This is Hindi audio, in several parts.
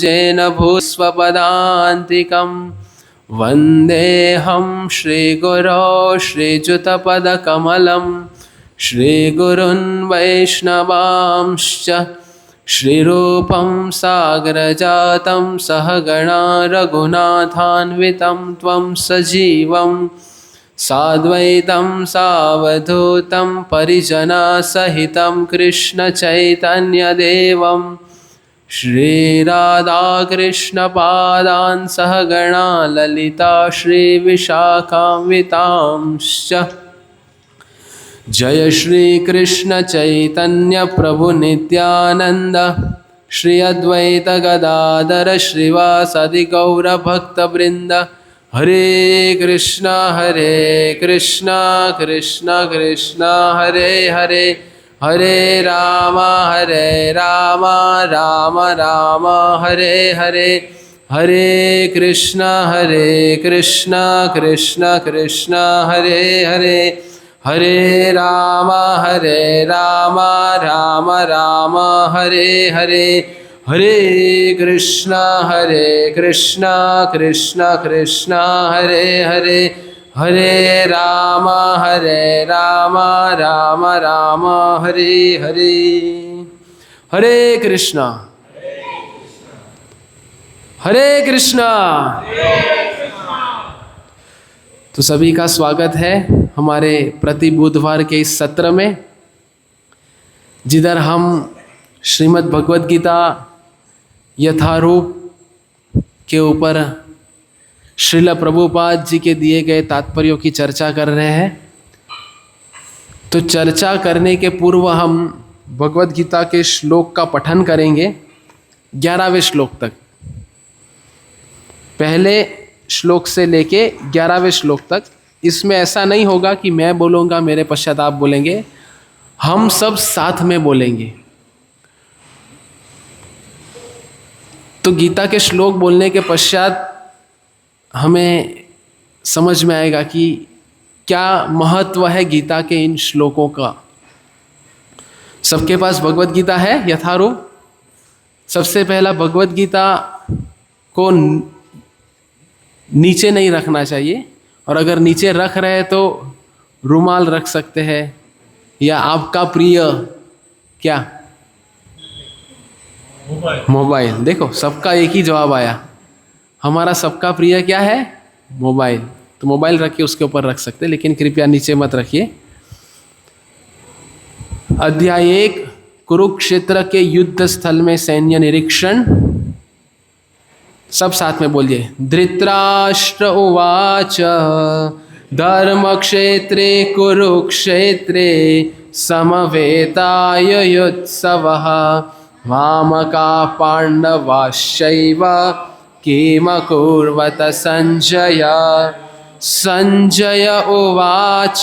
येन भूस्वपदान्तिकं वन्देऽहं श्रीगुरो श्रीयुतपदकमलं श्रीगुरुन् वैष्णवांश्च श्रीरूपं सागरजातं सहगणा रघुनाथान्वितं त्वं सजीवं साद्वैतं सावधूतं परिजनसहितं कृष्णचैतन्यदेवं श्रीराधाकृष्णपादान् सहगणा ललिता श्रीविशाखान्वितांश्च जय श्री कृष्ण चैतन्य प्रभु नित्यानंद श्री अद्वैत गदाधर श्रीवासादि गौर भक्त वृंद हरे कृष्णा कृष्णा कृष्णा हरे हरे हरे राम राम राम हरे हरे हरे कृष्णा कृष्णा कृष्णा हरे हरे हरे राम राम राम हरे हरे हरे कृष्णा कृष्णा कृष्णा हरे हरे हरे राम राम हरे हरे हरे कृष्णा हरे कृष्णा। तो सभी का स्वागत है हमारे प्रति बुधवार के इस सत्र में, जिधर हम श्रीमद् भगवद गीता यथारूप के ऊपर श्रील प्रभुपाद जी के दिए गए तात्पर्यों की चर्चा कर रहे हैं। तो चर्चा करने के पूर्व हम भगवद गीता के श्लोक का पठन करेंगे 11वें श्लोक तक। पहले श्लोक से लेके 11वें श्लोक तक। इसमें ऐसा नहीं होगा कि मैं बोलूँगा मेरे पश्चात आप बोलेंगे, हम सब साथ में बोलेंगे। तो गीता के श्लोक बोलने के पश्चात हमें समझ में आएगा कि क्या महत्व है गीता के इन श्लोकों का। सबके पास भगवद गीता है यथारूप। सबसे पहला भगवद गीता को नीचे नहीं रखना चाहिए, और अगर नीचे रख रहे तो रुमाल रख सकते हैं, या आपका प्रिय क्या मोबाइल। देखो सबका एक ही जवाब आया, हमारा सबका प्रिय क्या है, मोबाइल। तो मोबाइल रखिए, उसके ऊपर रख सकते, लेकिन कृपया नीचे मत रखिए। अध्याय 1 कुरुक्षेत्र के युद्ध स्थल में सैन्य निरीक्षण। सब साथ में बोलिए। धृतराष्ट्र उवाच धर्मक्षेत्रे कुरुक्षेत्रे समवेतायुत्सवः वामका पाण्डवाश्चैव किमकुर्वत संजय। संजय उवाच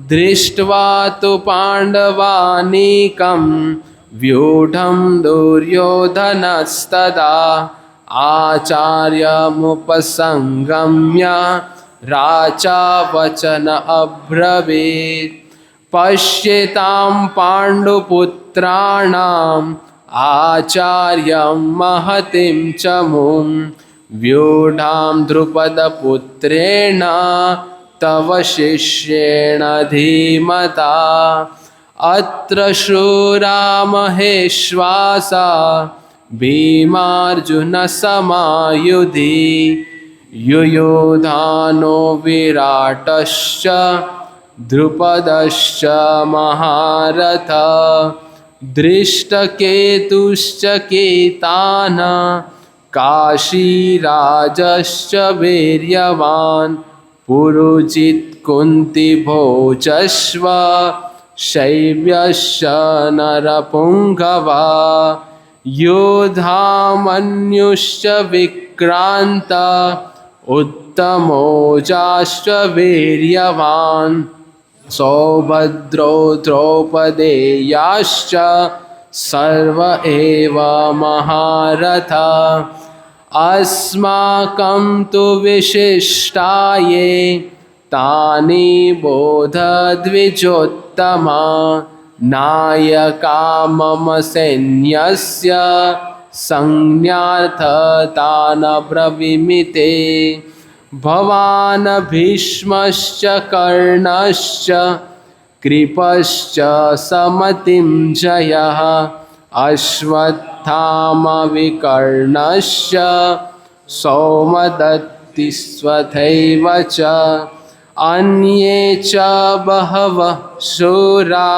दृष्ट्वा तु पाण्डवानीकं व्यूढं दुर्योधनस्तदा आचार्यमुपसंगम्य राजा वचन अब्रवीत् पश्यतां पाण्डुपुत्राणाम् आचार्यं महतिं च मुं व्यूढां द्रुपदपुत्रेण तव शिष्येण धीमता अत्र शूरा महेश्वासा भीमार्जुन समायुधि युयुधानो विराटश्च द्रुपदश्च महारथ दृष्टकेतुश्च केतान काशीराजश्च वीर्यवान् पुरुजित् कुन्तिभोजश्व शैव्यश्च नरपुङ्गवा योधामन्युश्च विक्रान्त उत्तमोजाश्च वीर्यवान् सौभद्रो द्रौपदेयाश्च सर्व एव महारथा अस्माकं तु विशिष्टाये तानि बोधद्विजोत्तमा नायका मम सैन्यस्य संज्ञार्थता न ब्रवीमि ते। भवान् भीष्मश्च कर्णश्च कृपश्च समतिं जयः अश्वत्थामा विकर्णश्च सौमदत्तिस्वथैव च अन्ये च बहवः शूरा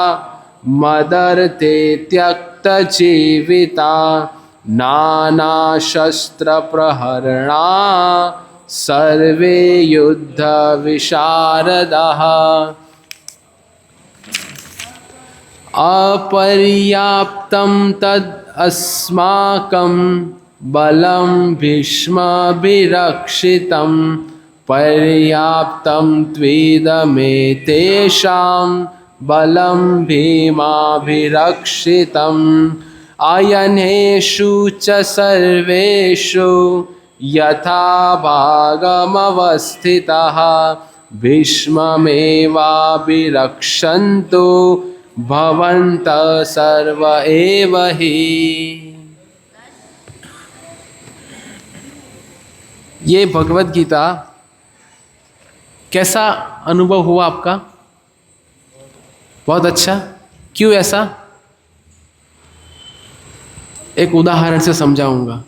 मदर्थे त्यक्तजीविता नानाशस्त्रप्रहरणा सर्वे युद्धविशारदाः। अपर्याप्तं तद् अस्माकं बलं भीष्माभिरक्षितं पर्याप्तं त्वेदमेतेषां बलं भीमाभिरक्षितम् अयनेषु च सर्वेषु यथा भागमवस्थितः भीष्ममेवाभिरक्षन्तु भवन्तः सर्व एव हि। ये भगवत गीता कैसा अनुभव हुआ आपका? बहुत अच्छा। क्यों ऐसा? एक उदाहरण से समझाऊंगा।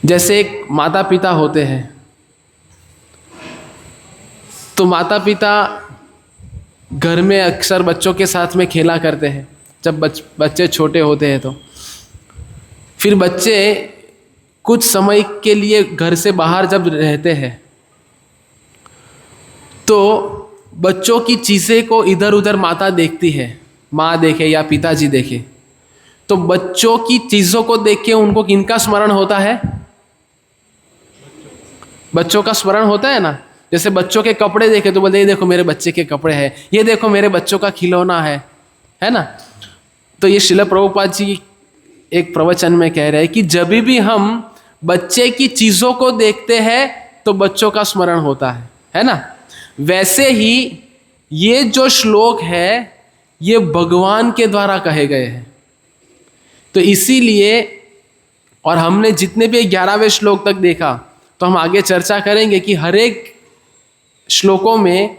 जैसे एक माता पिता होते हैं, तो माता पिता घर में अक्सर बच्चों के साथ में खेला करते हैं जब बच्चे छोटे होते हैं। तो फिर बच्चे कुछ समय के लिए घर से बाहर जब रहते हैं तो बच्चों की चीज़ें को इधर उधर माता देखती है, माँ देखे या पिताजी देखे, तो बच्चों की चीज़ों को देख के उनको किनका स्मरण होता है? बच्चों का स्मरण होता है ना। जैसे बच्चों के कपड़े देखे तो बोलते ये देखो मेरे बच्चे के कपड़े हैं, ये देखो मेरे बच्चों का खिलौना है ना। तो ये श्रील प्रभुपाद जी एक प्रवचन में कह रहे हैं कि जब भी हम बच्चे की चीज़ों को देखते हैं तो बच्चों का स्मरण होता है ना। वैसे ही ये जो श्लोक है ये भगवान के द्वारा कहे गए हैं। तो इसीलिए, और हमने जितने भी 11वें श्लोक तक देखा, तो हम आगे चर्चा करेंगे कि हर एक श्लोकों में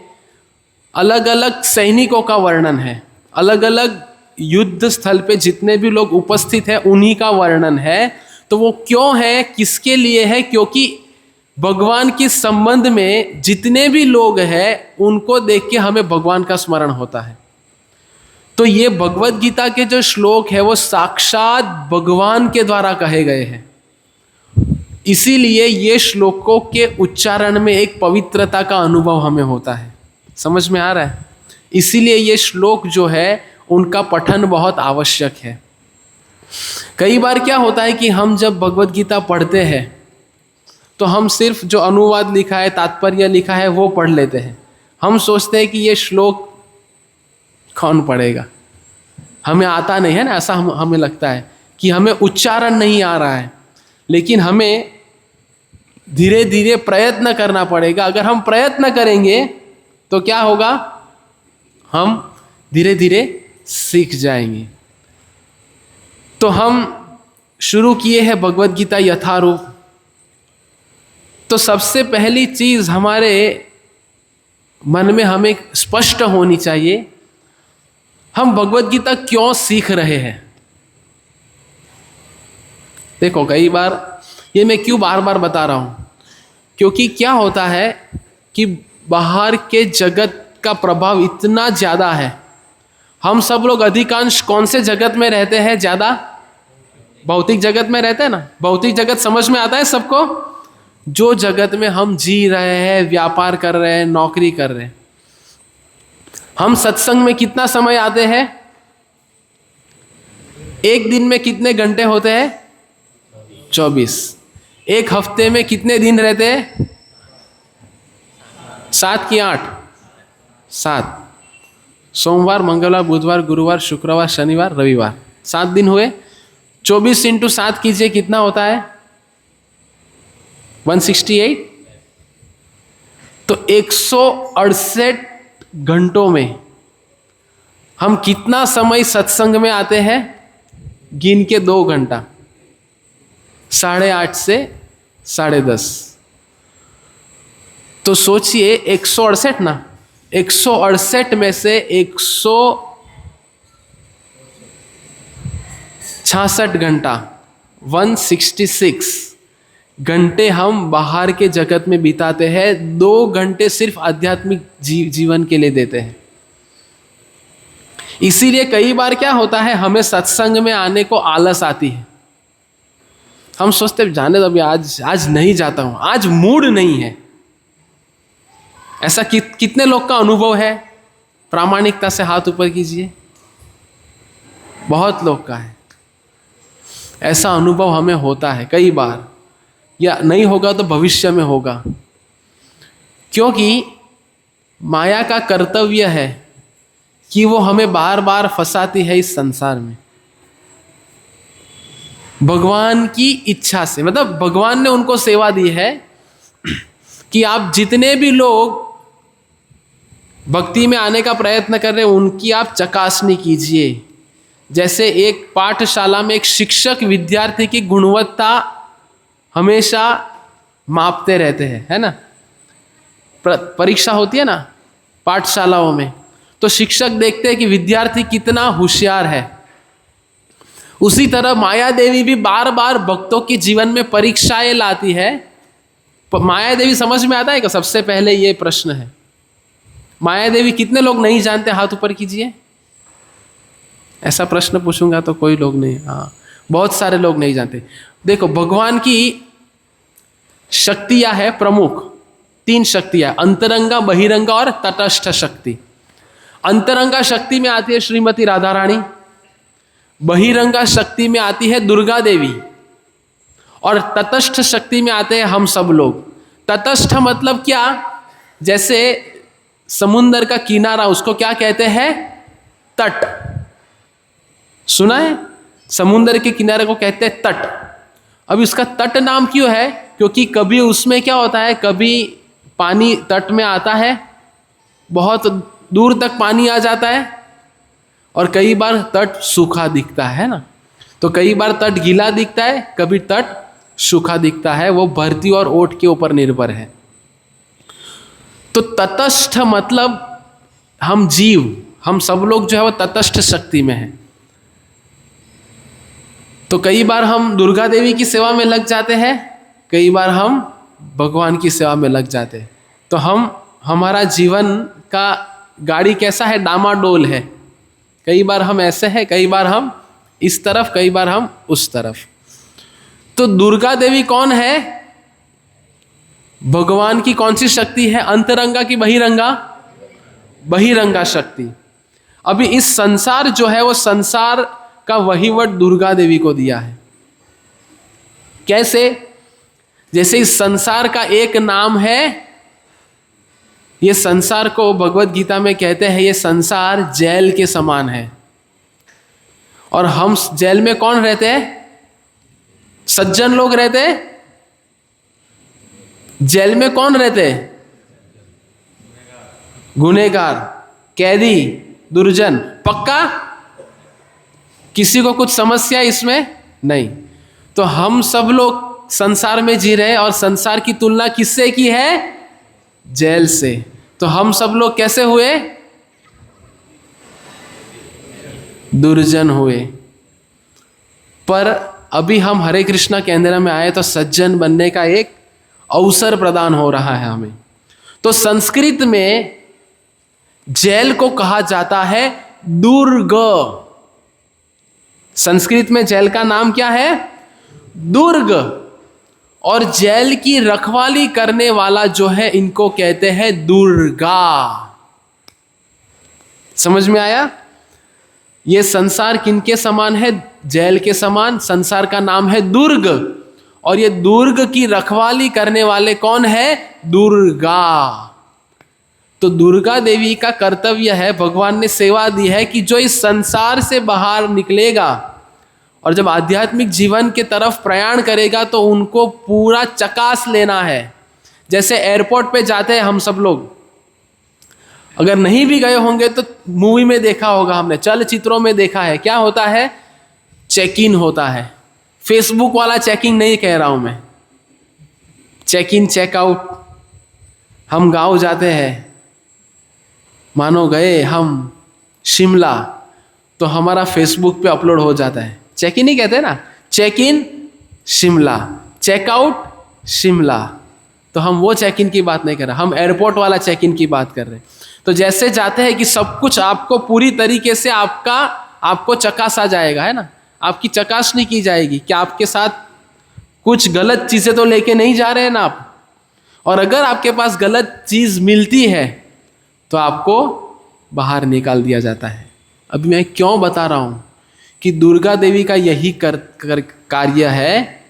अलग अलग सैनिकों का वर्णन है, अलग अलग युद्ध स्थल पे जितने भी लोग उपस्थित हैं उन्हीं का वर्णन है। तो वो क्यों है, किसके लिए है? क्योंकि भगवान के संबंध में जितने भी लोग हैं उनको देख के हमें भगवान का स्मरण होता है। तो ये भगवत गीता के जो श्लोक है वो साक्षात भगवान के द्वारा कहे गए हैं। इसीलिए ये श्लोकों के उच्चारण में एक पवित्रता का अनुभव हमें होता है। समझ में आ रहा है? इसीलिए ये श्लोक जो है उनका पठन बहुत आवश्यक है। कई बार क्या होता है कि हम जब भगवत गीता पढ़ते हैं तो हम सिर्फ जो अनुवाद लिखा है, तात्पर्य लिखा है वो पढ़ लेते हैं। हम सोचते हैं कि ये श्लोक कौन पढ़ेगा, हमें आता नहीं है ना, ऐसा हमें लगता है कि हमें उच्चारण नहीं आ रहा है। लेकिन हमें धीरे धीरे प्रयत्न करना पड़ेगा। अगर हम प्रयत्न करेंगे तो क्या होगा, हम धीरे धीरे सीख जाएंगे। तो हम शुरू किए हैं भगवत गीता यथारूप। तो सबसे पहली चीज हमारे मन में हमें स्पष्ट होनी चाहिए, हम भगवत गीता क्यों सीख रहे हैं। देखो कई बार ये मैं क्यों बार बार बता रहा हूं, क्योंकि क्या होता है कि बाहर के जगत का प्रभाव इतना ज़्यादा है। हम सब लोग अधिकांश कौन से जगत में रहते हैं? ज़्यादा भौतिक जगत में रहते हैं ना। भौतिक जगत समझ में आता है सबको, जो जगत में हम जी रहे हैं, व्यापार कर रहे हैं, नौकरी कर रहे हैं। हम सत्संग में कितना समय आते हैं? एक दिन में कितने घंटे होते हैं? 24। एक हफ्ते में कितने दिन रहते हैं? 7 कि 8? 7। सोमवार, मंगलवार, बुधवार, गुरुवार, शुक्रवार, शनिवार, रविवार, 7 दिन हुए। 24 × 7 कीजिए, कितना होता है? 168। तो 168 घंटों में हम कितना समय सत्संग में आते हैं? गिन के 2 घंटा, 8:30 से 10:30। तो सोचिए 168 ना, 168 में से 166 घंटा, 166 घंटे हम बाहर के जगत में बिताते हैं, 2 घंटे सिर्फ आध्यात्मिक जीवन के लिए देते हैं। इसीलिए कई बार क्या होता है, हमें सत्संग में आने को आलस आती है। हम सोचते जाने दो, अभी आज नहीं जाता हूं, आज मूड नहीं है। ऐसा कितने लोग का अनुभव है? प्रामाणिकता से हाथ ऊपर कीजिए। बहुत लोग का है ऐसा अनुभव, हमें होता है कई बार, या नहीं होगा तो भविष्य में होगा। क्योंकि माया का कर्तव्य है कि वो हमें बार बार फंसाती है इस संसार में, भगवान की इच्छा से। मतलब भगवान ने उनको सेवा दी है कि आप जितने भी लोग भक्ति में आने का प्रयत्न कर रहे हैं, उनकी आप चकासनी कीजिए। जैसे एक पाठशाला में एक शिक्षक विद्यार्थी की गुणवत्ता हमेशा मापते रहते हैं, है ना। परीक्षा होती है ना पाठशालाओं में, तो शिक्षक देखते हैं कि विद्यार्थी कितना होशियार है। उसी तरह माया देवी भी बार बार भक्तों के जीवन में परीक्षाएं लाती है। माया देवी समझ में आता है क्या? सबसे पहले ये प्रश्न है, माया देवी कितने लोग नहीं जानते? हाथ ऊपर कीजिए। ऐसा प्रश्न पूछूंगा तो कोई लोग नहीं, हाँ बहुत सारे लोग नहीं जानते। देखो, भगवान की शक्तियां है प्रमुख, 3 शक्तियां, अंतरंगा, बहिरंगा और तटस्थ शक्ति। अंतरंगा शक्ति में आती है श्रीमती राधा रानी, बहिरंगा शक्ति में आती है दुर्गा देवी, और तटस्थ शक्ति में आते हैं हम सब लोग। तटस्थ मतलब क्या? जैसे समुंदर का किनारा, उसको क्या कहते हैं? तट। सुना है? समुंदर के किनारे को कहते हैं तट। अब इसका तट नाम क्यों है? क्योंकि कभी उसमें क्या होता है, कभी पानी तट में आता है, बहुत दूर तक पानी आ जाता है, और कई बार तट सूखा दिखता है ना। तो कई बार तट गीला दिखता है, कभी तट सूखा दिखता है। वो भरती और ओट के ऊपर निर्भर है। तो तटस्थ मतलब हम जीव, हम सब लोग जो है वो तटस्थ शक्ति में है। तो कई बार हम दुर्गा देवी की सेवा में लग जाते हैं, कई बार हम भगवान की सेवा में लग जाते हैं। तो हमारा जीवन का गाड़ी कैसा है? डामाडोल है। कई बार हम ऐसे हैं, कई बार हम इस तरफ, कई बार हम उस तरफ। तो दुर्गा देवी कौन है? भगवान की कौन सी शक्ति है? अंतरंगा की बहिरंगा? बहिरंगा शक्ति। अभी इस संसार जो है वो संसार का वहीवट दुर्गा देवी को दिया है। कैसे? जैसे इस संसार का एक नाम है, ये संसार को भगवत गीता में कहते हैं ये संसार जेल के समान है। और हम जेल में कौन रहते हैं? सज्जन लोग रहते हैं। जेल में कौन रहते हैं? गुनहगार, कैदी, दुर्जन। पक्का? किसी को कुछ समस्या इसमें नहीं। तो हम सब लोग संसार में जी रहे हैं, और संसार की तुलना किससे की है? जेल से। तो हम सब लोग कैसे हुए? दुर्जन हुए। पर अभी हम हरे कृष्णा केंद्र में आए तो सज्जन बनने का एक अवसर प्रदान हो रहा है हमें। तो संस्कृत में जेल को कहा जाता है दुर्ग। संस्कृत में जेल का नाम क्या है? दुर्ग। और जेल की रखवाली करने वाला जो है, इनको कहते हैं दुर्गा। समझ में आया? ये संसार किनके समान है? जेल के समान। संसार का नाम है दुर्ग, और ये दुर्ग की रखवाली करने वाले कौन है? दुर्गा। तो दुर्गा देवी का कर्तव्य है, भगवान ने सेवा दी है कि जो इस संसार से बाहर निकलेगा और जब आध्यात्मिक जीवन के तरफ प्रयाण करेगा तो उनको पूरा चकास लेना है। जैसे एयरपोर्ट पे जाते हैं हम सब लोग, अगर नहीं भी गए होंगे तो मूवी में देखा होगा, हमने चलचित्रों में देखा है। क्या होता है? चेक इन होता है। फेसबुक वाला चेकिंग नहीं कह रहा हूं मैं, चेक इन चेक आउट। हम गांव जाते हैं, मानो गए हम शिमला, तो हमारा फेसबुक पे अपलोड हो जाता है। चेक इन ही कहते हैं ना, check in Shimla, check out Shimla. तो हम वो चेक इन की बात नहीं कर रहे, हम एयरपोर्ट वाला चेक इन की बात कर रहे हैं। तो जैसे जाते हैं कि सब कुछ आपको पूरी तरीके से आपको चकासा जाएगा, है ना, आपकी चकासनी की जाएगी कि आपके साथ कुछ गलत चीजें तो लेके नहीं जा रहे हैं ना आप। और अगर आपके पास गलत चीज मिलती है तो आपको बाहर निकाल दिया जाता है। अभी मैं क्यों बता रहा हूं कि दुर्गा देवी का यही कार्य है।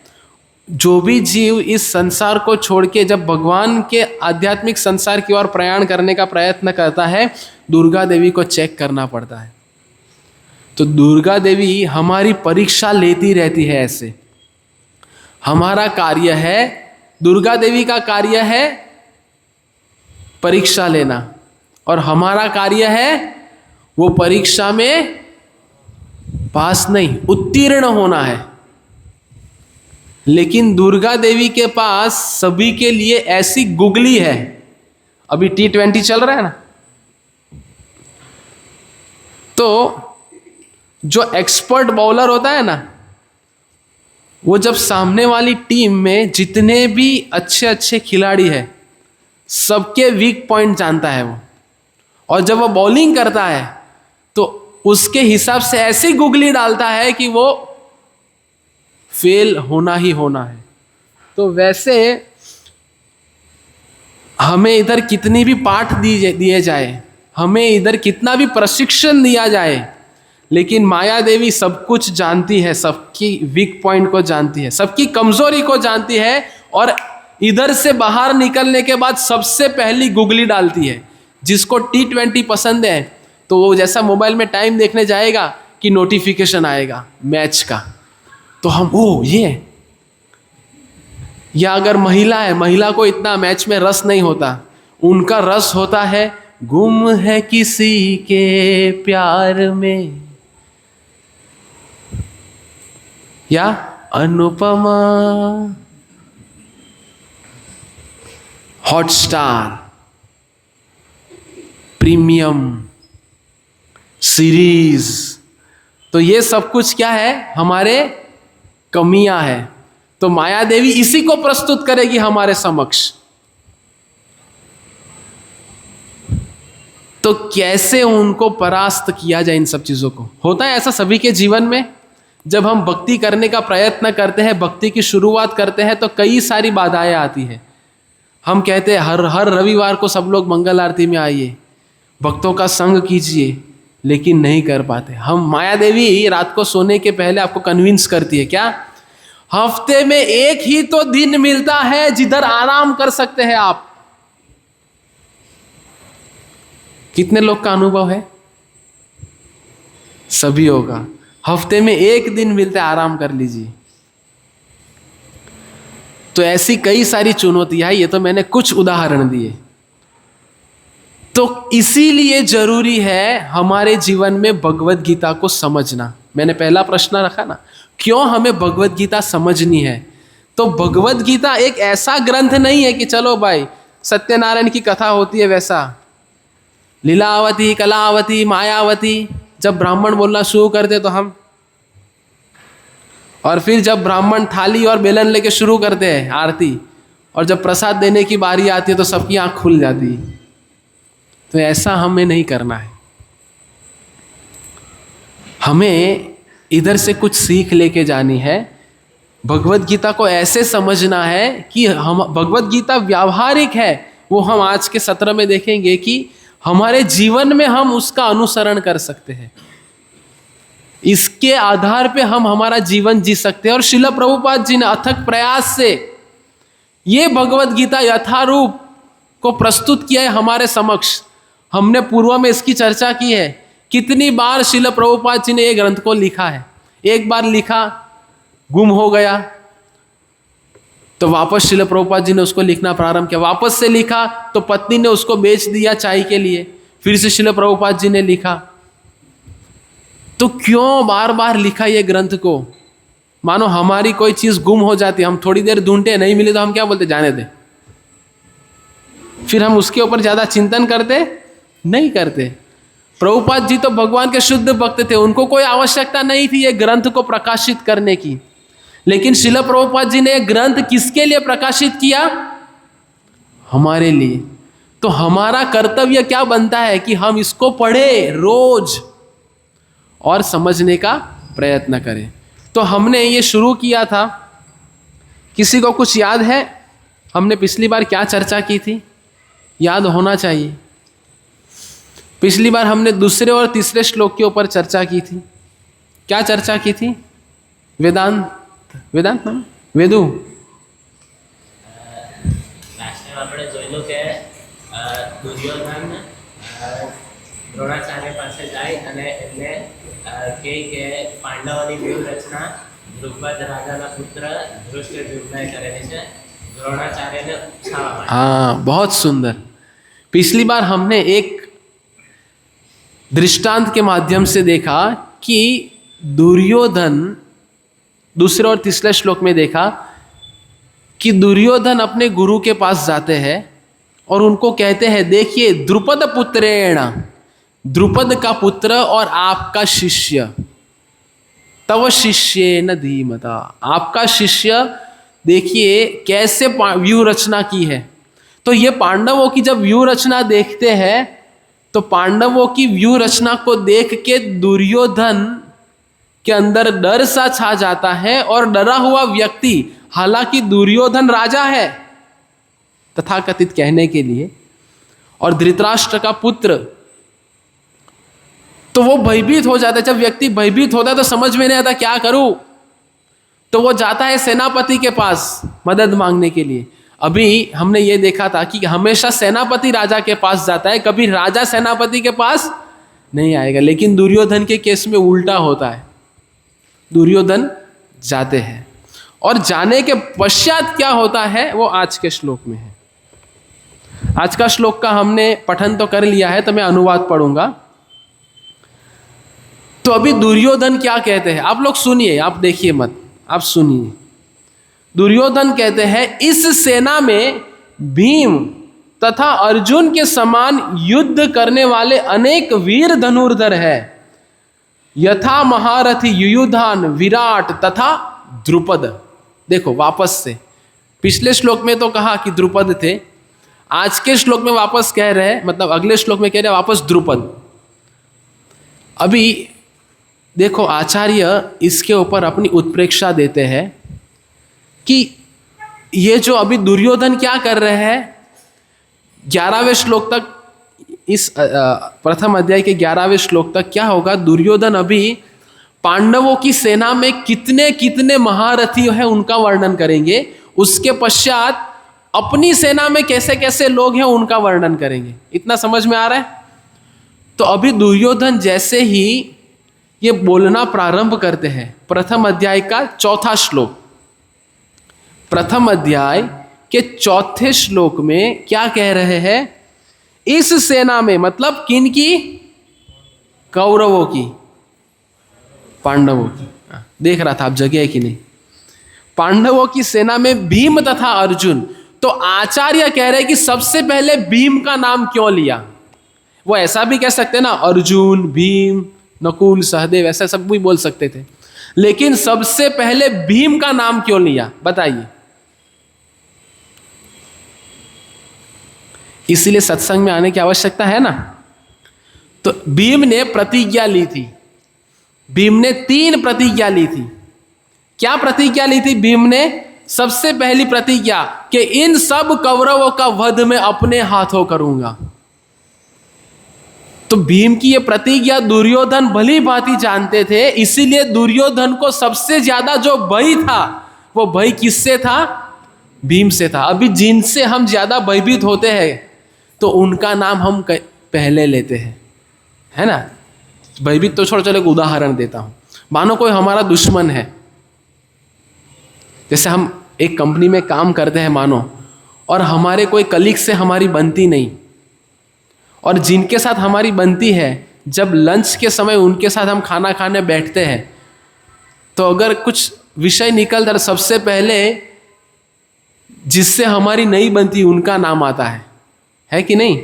जो भी जीव इस संसार को छोड़ के जब भगवान के आध्यात्मिक संसार की ओर प्रयाण करने का प्रयत्न करता है, दुर्गा देवी को चेक करना पड़ता है। तो दुर्गा देवी हमारी परीक्षा लेती रहती है। ऐसे हमारा कार्य है, दुर्गा देवी का कार्य है परीक्षा लेना, और हमारा कार्य है वो परीक्षा में पास नहीं, उत्तीर्ण होना है। लेकिन दुर्गा देवी के पास सभी के लिए ऐसी गुगली है। अभी T20 चल रहा है ना, तो जो एक्सपर्ट बॉलर होता है ना, वो जब सामने वाली टीम में जितने भी अच्छे अच्छे खिलाड़ी हैं, सबके वीक पॉइंट जानता है वो। और जब वो बॉलिंग करता है तो उसके हिसाब से ऐसी गुगली डालता है कि वो फेल होना ही होना है। तो वैसे हमें इधर कितनी भी पाठ दिए जाए, हमें इधर कितना भी प्रशिक्षण दिया जाए, लेकिन माया देवी सब कुछ जानती है, सबकी वीक पॉइंट को जानती है, सबकी कमजोरी को जानती है, और इधर से बाहर निकलने के बाद सबसे पहली गुगली डालती है। जिसको T20 पसंद है तो वो जैसा मोबाइल में टाइम देखने जाएगा कि नोटिफिकेशन आएगा मैच का, तो हम ये। या अगर महिला है, महिला को इतना मैच में रस नहीं होता, उनका रस होता है गुम है किसी के प्यार में, या अनुपमा, हॉटस्टार, प्रीमियम सीरीज। तो ये सब कुछ क्या है, हमारे कमियां है। तो माया देवी इसी को प्रस्तुत करेगी हमारे समक्ष। तो कैसे उनको परास्त किया जाए, इन सब चीजों को। होता है ऐसा सभी के जीवन में, जब हम भक्ति करने का प्रयत्न करते हैं, भक्ति की शुरुआत करते हैं, तो कई सारी बाधाएं आती है। हम कहते हैं हर रविवार को सब लोग मंगल आरती में आइए, भक्तों का संग कीजिए, लेकिन नहीं कर पाते हम। माया देवी रात को सोने के पहले आपको कन्विंस करती है क्या, हफ्ते में एक ही तो दिन मिलता है जिधर आराम कर सकते हैं आप। कितने लोग का अनुभव है? सभी होगा। हफ्ते में एक दिन मिलता है, आराम कर लीजिए। तो ऐसी कई सारी चुनौतियां हैं, ये तो मैंने कुछ उदाहरण दिए। तो इसीलिए जरूरी है हमारे जीवन में भगवत गीता को समझना। मैंने पहला प्रश्न रखा ना, क्यों हमें भगवत गीता समझनी है? तो भगवत गीता एक ऐसा ग्रंथ नहीं है कि चलो भाई सत्यनारायण की कथा होती है वैसा, लीलावती, कलावती, मायावती, जब ब्राह्मण बोलना शुरू करते तो हम, और फिर जब ब्राह्मण थाली और बेलन लेके शुरू करते हैं आरती, और जब प्रसाद देने की बारी आती है तो सबकी आंख खुल जाती। तो ऐसा हमें नहीं करना है। हमें इधर से कुछ सीख लेके जानी है। भगवत गीता को ऐसे समझना है कि हम, भगवत गीता व्यावहारिक है, वो हम आज के सत्र में देखेंगे कि हमारे जीवन में हम उसका अनुसरण कर सकते हैं, इसके आधार पे हम हमारा जीवन जी सकते हैं। और श्रील प्रभुपाद जी ने अथक प्रयास से ये भगवत गीता यथारूप को प्रस्तुत किया है हमारे समक्ष। हमने पूर्व में इसकी चर्चा की है, कितनी बार श्रील प्रभुपाद जी ने ये ग्रंथ को लिखा है। एक बार लिखा, गुम हो गया, तो वापस श्रील प्रभुपाद जी ने उसको लिखना प्रारंभ किया। वापस से लिखा तो पत्नी ने उसको बेच दिया चाय के लिए, फिर से श्रील प्रभुपाद जी ने लिखा। तो क्यों बार बार लिखा ये ग्रंथ को? मानो हमारी कोई चीज गुम हो जाती, हम थोड़ी देर ढूंढते, नहीं मिली तो हम क्या बोलते, जाने दे। फिर हम उसके ऊपर ज्यादा चिंतन करते नहीं करते। प्रभुपाद जी तो भगवान के शुद्ध भक्त थे, उनको कोई आवश्यकता नहीं थी ये ग्रंथ को प्रकाशित करने की। लेकिन श्रील प्रभुपाद जी ने ग्रंथ किसके लिए प्रकाशित किया? हमारे लिए। तो हमारा कर्तव्य क्या बनता है कि हम इसको पढ़े रोज और समझने का प्रयत्न करें। तो हमने ये शुरू किया था, किसी को कुछ याद है हमने पिछली बार क्या चर्चा की थी? याद होना चाहिए। पिछली बार हमने दूसरे और तीसरे श्लोक के ऊपर चर्चा की थी। क्या चर्चा की थी? वेदांत वेदु આપણે જોયેલું કે દુર્યોધન દ્રોણાચાર્ય પાસે જાય અને એટલે કહે કે પાંડવોની વ્યૂહરચના દ્રુપદ રાજાના પુત્ર ધૃષ્ટદ્યુમ્નએ કરેલી છે દ્રોણાચાર્યને ઉછાળવા માટે। हाँ, बहुत सुंदर। पिछली बार हमने एक दृष्टांत के माध्यम से देखा कि दुर्योधन, दूसरे और तीसरे श्लोक में देखा कि दुर्योधन अपने गुरु के पास जाते हैं और उनको कहते हैं, देखिए द्रुपद पुत्रेण, द्रुपद का पुत्र और आपका शिष्य, तव शिष्येन धीमता, आपका शिष्य देखिए कैसे व्यूह रचना की है। तो ये पांडवों की जब व्यूह रचना देखते हैं तो पांडवों की व्यूह रचना को देख के दुर्योधन के अंदर डर सा छा जाता है और डरा हुआ व्यक्ति, हालांकि दुर्योधन राजा है तथाकथित कहने के लिए और धृतराष्ट्र का पुत्र, तो वो भयभीत हो जाता है। जब व्यक्ति भयभीत होता है तो समझ में नहीं आता क्या करूं, तो वो जाता है सेनापति के पास मदद मांगने के लिए। अभी हमने ये देखा था कि हमेशा सेनापति राजा के पास जाता है, कभी राजा सेनापति के पास नहीं आएगा। लेकिन दुर्योधन के केस में उल्टा होता है, दुर्योधन जाते हैं और जाने के पश्चात क्या होता है वो आज के श्लोक में है। आज का श्लोक का हमने पठन तो कर लिया है, तो मैं अनुवाद पढ़ूंगा। तो अभी दुर्योधन क्या कहते हैं, आप लोग सुनिए, आप देखिए मत, आप सुनिए। दुर्योधन कहते हैं, इस सेना में भीम तथा अर्जुन के समान युद्ध करने वाले अनेक वीर धनुर्धर है, यथा महारथी युयुधान, विराट तथा द्रुपद। देखो वापस से, पिछले श्लोक में तो कहा कि द्रुपद थे, आज के श्लोक में वापस कह रहे हैं, मतलब अगले श्लोक में कह रहे हैं वापस द्रुपद। अभी देखो आचार्य इसके ऊपर अपनी उत्प्रेक्षा देते हैं कि ये जो अभी दुर्योधन क्या कर रहे हैं, 11वें श्लोक तक, इस प्रथम अध्याय के 11वें श्लोक तक क्या होगा, दुर्योधन अभी पांडवों की सेना में कितने कितने महारथी हैं उनका वर्णन करेंगे। उसके पश्चात अपनी सेना में कैसे कैसे लोग हैं उनका वर्णन करेंगे। इतना समझ में आ रहा है? तो अभी दुर्योधन जैसे ही ये बोलना प्रारंभ करते हैं, प्रथम अध्याय का 4था श्लोक, प्रथम अध्याय के 4थे श्लोक में क्या कह रहे हैं, इस सेना में, मतलब किन की? कौरवों की, पांडवों की। देख रहा था आप जगह है कि नहीं। पांडवों की सेना में भीम तथा अर्जुन। तो आचार्य कह रहे हैं कि सबसे पहले भीम का नाम क्यों लिया? वो ऐसा भी कह सकते ना, अर्जुन, भीम, नकुल, सहदेव, ऐसा सब भी बोल सकते थे, लेकिन सबसे पहले भीम का नाम क्यों लिया बताइए? इसीलिए सत्संग में आने की आवश्यकता है ना। तो भीम ने प्रतिज्ञा ली थी, भीम ने 3 प्रतिज्ञा ली थी। क्या प्रतिज्ञा ली थी भीम ने? सबसे पहली प्रतिज्ञा कि इन सब कौरवों का वध मैं अपने हाथों करूंगा। तो भीम की ये प्रतिज्ञा दुर्योधन भली भांति जानते थे, इसीलिए दुर्योधन को सबसे ज्यादा जो भय था वो भय किससे था? भीम से था। अभी जिनसे हम ज्यादा भयभीत होते हैं तो उनका नाम हम पहले लेते हैं, है ना। भयभीत तो छोड़, चलो एक उदाहरण देता हूं। मानो कोई हमारा दुश्मन है, जैसे हम एक कंपनी में काम करते हैं मानो, और हमारे कोई कलीग से हमारी बनती नहीं, और जिनके साथ हमारी बनती है जब लंच के समय उनके साथ हम खाना खाने बैठते हैं तो अगर कुछ विषय निकलता है सबसे पहले जिससे हमारी नहीं बनती उनका नाम आता है कि नहीं?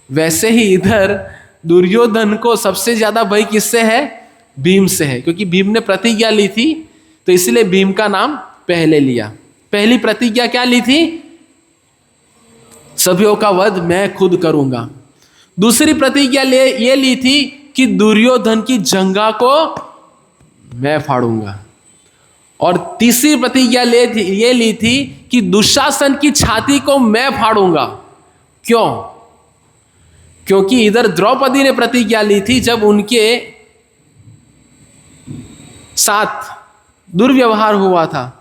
वैसे ही इधर दुर्योधन को सबसे ज्यादा भय किससे है? भीम से है, क्योंकि भीम ने प्रतिज्ञा ली थी तो इसलिए भीम का नाम पहले लिया। पहली प्रतिज्ञा क्या ली थी? सभ्यों का वध मैं खुद करूंगा। दूसरी प्रतिज्ञा ये ली थी कि दुर्योधन की जंघा को मैं फाड़ूंगा। और तीसरी प्रतिज्ञा ये ली थी कि दुशासन की छाती को मैं फाड़ूंगा। क्यों? क्योंकि इधर द्रौपदी ने प्रतिज्ञा ली थी जब उनके साथ दुर्व्यवहार हुआ था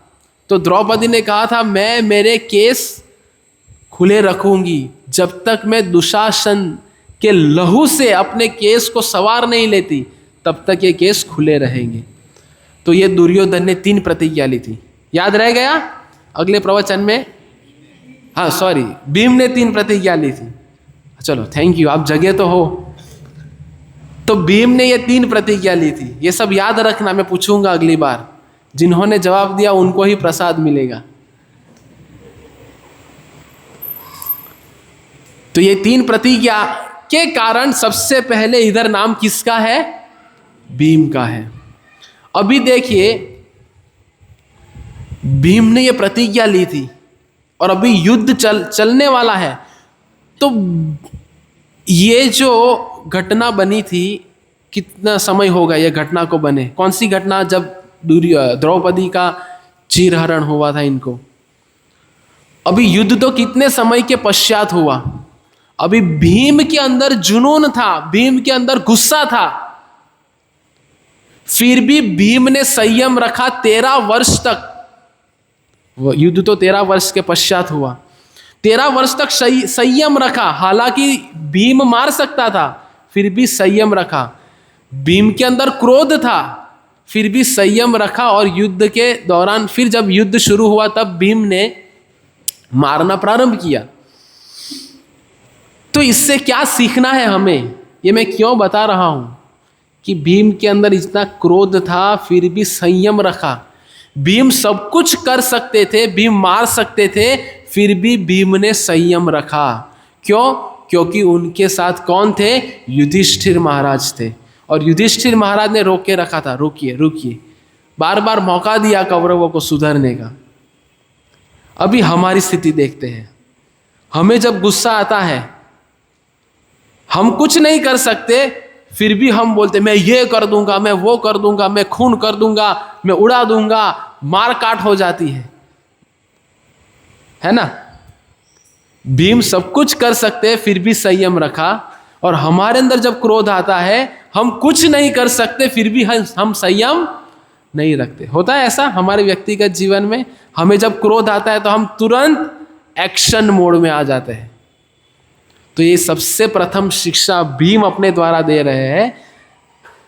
तो द्रौपदी ने कहा था मैं मेरे केस खुले रखूंगी जब तक मैं दुशासन के लहू से अपने केस को सवार नहीं लेती तब तक ये केस खुले रहेंगे। तो ये दुर्योधन ने 3 प्रतिज्ञा ली थी। याद रह गया? अगले प्रवचन में भीम ने 3 प्रतिज्ञा ली थी। चलो थैंक यू, आप जगह तो हो। तो भीम ने ये 3 प्रतिज्ञा ली थी। ये सब याद रखना, मैं पूछूंगा अगली बार। जिन्होंने जवाब दिया उनको ही प्रसाद मिलेगा। तो ये 3 प्रतिज्ञा के कारण सबसे पहले इधर नाम किसका है? भीम का है। अभी देखिए, भीम ने ये प्रतिज्ञा ली थी और अभी युद्ध चलने वाला है। तो ये जो घटना बनी थी, कितना समय होगा ये घटना को बने? कौन सी घटना? जब द्रौपदी का चीरहरण हुआ था इनको। अभी युद्ध तो कितने समय के पश्चात हुआ। अभी भीम के अंदर जुनून था, भीम के अंदर गुस्सा था, फिर भी भीम ने संयम रखा 13 वर्ष तक। वो युद्ध तो 13 वर्ष के पश्चात हुआ। 13 वर्ष तक संयम रखा। हालांकि भीम मार सकता था, फिर भी संयम रखा। भीम के अंदर क्रोध था, फिर भी संयम रखा। और युद्ध के दौरान फिर जब युद्ध शुरू हुआ तब भीम ने मारना प्रारंभ किया। तो इससे क्या सीखना है हमें? ये मैं क्यों बता रहा हूं कि भीम के अंदर इतना क्रोध था फिर भी संयम रखा। भीम सब कुछ कर सकते थे, भीम मार सकते थे, फिर भी भीम ने संयम रखा। क्यों? क्योंकि उनके साथ कौन थे? युधिष्ठिर महाराज थे। और युधिष्ठिर महाराज ने रोक के रखा था, रुकिए रुकिए, बार बार मौका दिया कौरवों को सुधरने का। अभी हमारी स्थिति देखते हैं। हमें जब गुस्सा आता है, हम कुछ नहीं कर सकते, फिर भी हम बोलते मैं ये कर दूंगा, मैं वो कर दूंगा, मैं खून कर दूंगा, मैं उड़ा दूंगा, मार काट हो जाती है ना? भीम सब कुछ कर सकते फिर भी संयम रखा। और हमारे अंदर जब क्रोध आता है, हम कुछ नहीं कर सकते फिर भी हम संयम नहीं रखते। होता है ऐसा हमारे व्यक्तिगत जीवन में। हमें जब क्रोध आता है तो हम तुरंत एक्शन मोड में आ जाते हैं। तो ये सबसे प्रथम शिक्षा भीम अपने द्वारा दे रहे हैं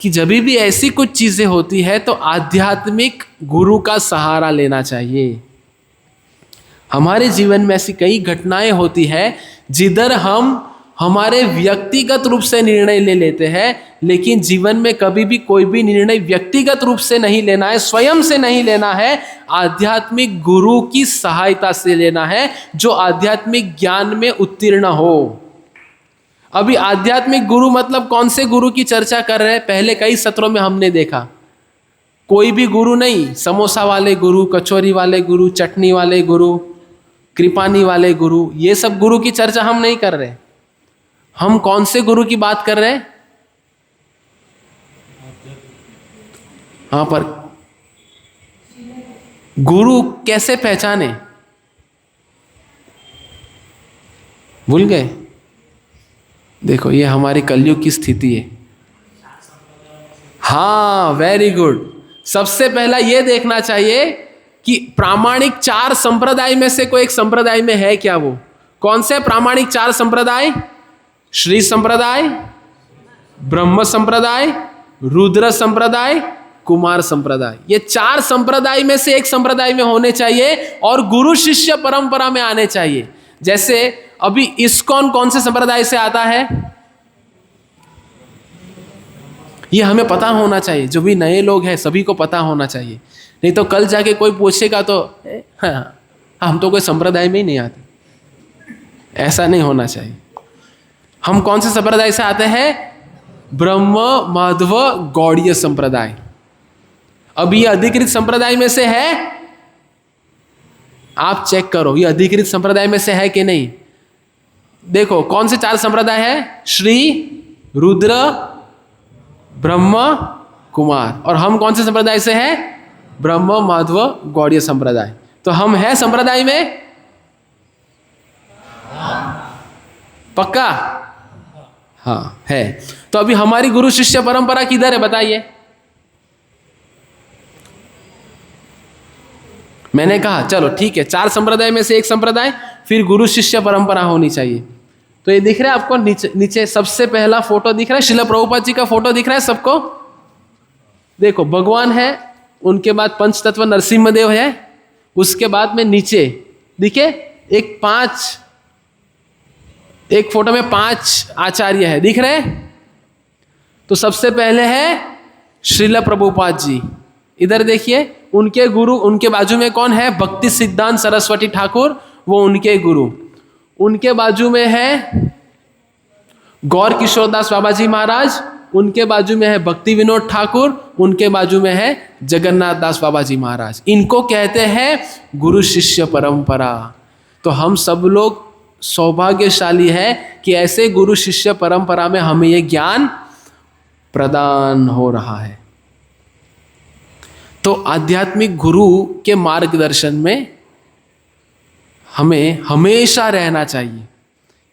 कि जब भी ऐसी कुछ चीजें होती है तो आध्यात्मिक गुरु का सहारा लेना चाहिए। हमारे जीवन में ऐसी कई घटनाएं होती है जिधर हम हमारे व्यक्तिगत रूप से निर्णय ले लेते हैं, लेकिन जीवन में कभी भी कोई भी निर्णय व्यक्तिगत रूप से नहीं लेना है, स्वयं से नहीं लेना है, आध्यात्मिक गुरु की सहायता से लेना है जो आध्यात्मिक ज्ञान में उत्तीर्ण हो। अभी आध्यात्मिक गुरु मतलब कौन से गुरु की चर्चा कर रहे हैं? पहले कई सत्रों में हमने देखा, कोई भी गुरु नहीं, समोसा वाले गुरु, कचौरी वाले गुरु, चटनी वाले गुरु, कृपानी वाले गुरु, ये सब गुरु की चर्चा हम नहीं कर रहे। हम कौन से गुरु की बात कर रहे हैं? हाँ, पर गुरु कैसे पहचाने? भूल गए? देखो, ये हमारी कलयुग की स्थिति है। हाँ, वेरी गुड। सबसे पहला ये देखना चाहिए कि प्रामाणिक 4 संप्रदाय में से कोई एक संप्रदाय में है क्या? वो कौन से प्रामाणिक 4 संप्रदाय? श्री संप्रदाय, ब्रह्म संप्रदाय, रुद्र संप्रदाय, कुमार संप्रदाय। ये 4 संप्रदाय में से एक संप्रदाय में होने चाहिए और गुरु शिष्य परंपरा में आने चाहिए। जैसे अभी इस्कॉन कौन से संप्रदाय से आता है? ये हमें पता होना चाहिए, जो भी नए लोग हैं सभी को पता होना चाहिए, नहीं तो कल जाके कोई पूछेगा तो हाँ हम तो कोई संप्रदाय में ही नहीं आते। ऐसा नहीं होना चाहिए। हम कौन से संप्रदाय से आते हैं? ब्रह्म माधव गौड़ीय संप्रदाय। अब ये अधिकृत संप्रदाय में से है? आप चेक करो ये अधिकृत संप्रदाय में से है कि नहीं। देखो कौन से 4 संप्रदाय है? श्री, रुद्र, ब्रह्म, कुमार। और हम कौन से संप्रदाय से हैं? ब्रह्म माधव गौड़ीय संप्रदाय। तो हम हैं संप्रदाय में? पक्का? हाँ है। तो अभी हमारी गुरु शिष्य परंपरा किधर है बताइए? मैंने कहा चलो ठीक है, 4 संप्रदाय में से एक संप्रदाय, फिर गुरु शिष्य परंपरा होनी चाहिए। तो ये दिख रहा है आपको नीचे सबसे पहला फोटो दिख रहा है, श्रील प्रभुपाद जी का फोटो दिख रहा है सबको? देखो भगवान है, उनके बाद पंचतत्व नरसिम्हदेव है, उसके बाद में नीचे दिखे एक फोटो में 5 आचार्य है, दिख रहे? तो सबसे पहले है श्रील प्रभुपाद जी। इधर देखिए उनके गुरु, उनके बाजू में कौन है? भक्ति सिद्धांत सरस्वती ठाकुर, वो उनके गुरु। उनके बाजू में है गौर किशोर दास बाबा जी महाराज, उनके बाजू में है भक्ति विनोद ठाकुर, उनके बाजू में है जगन्नाथ दास बाबा जी महाराज। इनको कहते हैं गुरु शिष्य परंपरा। तो हम सब लोग सौभाग्यशाली है कि ऐसे गुरु शिष्य परंपरा में हमें यह ज्ञान प्रदान हो रहा है। तो आध्यात्मिक गुरु के मार्गदर्शन में हमें हमेशा रहना चाहिए।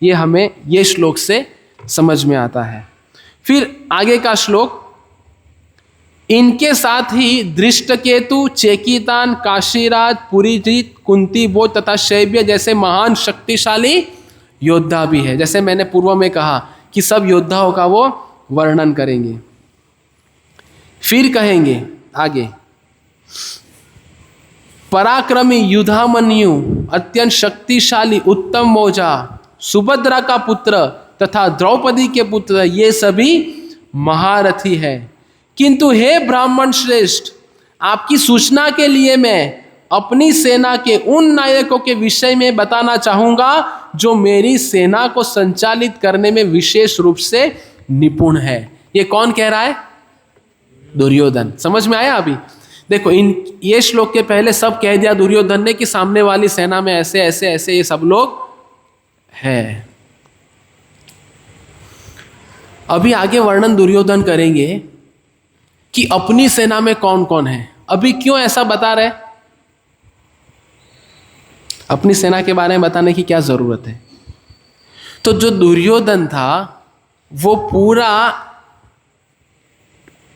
ये हमें ये श्लोक से समझ में आता है। फिर आगे का श्लोक, इनके साथ ही दृष्टकेतु, चेकितान, काशीराज, पुरीजीत, कुंती बोध तथा शैब्य जैसे महान शक्तिशाली योद्धा भी है। जैसे मैंने पूर्व में कहा कि सब योद्धाओं का वो वर्णन करेंगे। फिर कहेंगे आगे, पराक्रमी युधामन्यु, अत्यंत शक्तिशाली उत्तम मौजा, सुभद्रा का पुत्र तथा द्रौपदी के पुत्र, ये सभी महारथी है। किंतु हे ब्राह्मण श्रेष्ठ, आपकी सूचना के लिए मैं अपनी सेना के उन नायकों के विषय में बताना चाहूंगा जो मेरी सेना को संचालित करने में विशेष रूप से निपुण है। ये कौन कह रहा है? दुर्योधन। समझ में आया? अभी देखो ये श्लोक के पहले सब कह दिया दुर्योधन ने कि सामने वाली सेना में ऐसे ऐसे ऐसे ये सब लोग हैं। अभी आगे वर्णन दुर्योधन करेंगे कि अपनी सेना में कौन कौन है। अभी क्यों ऐसा बता रहे? अपनी सेना के बारे में बताने की क्या जरूरत है? तो जो दुर्योधन था वो पूरा